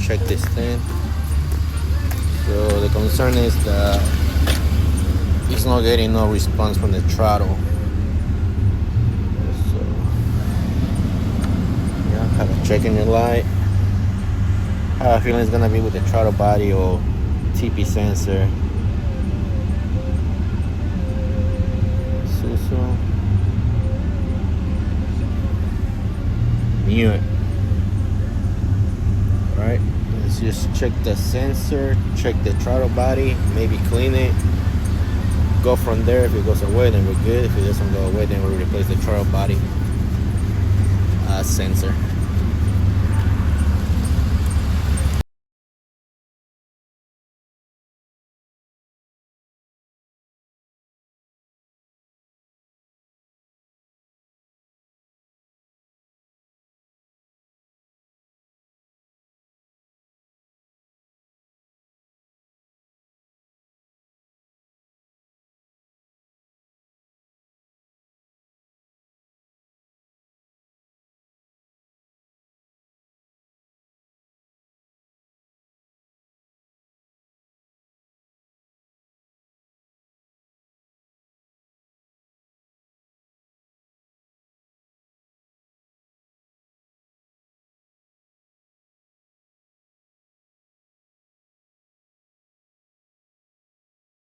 check this thing. So the concern is that it's not getting no response from the throttle. So yeah, have a check in your light. I have a feeling it's gonna be with the throttle body or TP sensor. Isuzu. Mute. Alright, let's just check the sensor, check the throttle body, maybe clean it. Go from there. If it goes away, then we're good. If it doesn't go away, then we'll replace the throttle body sensor.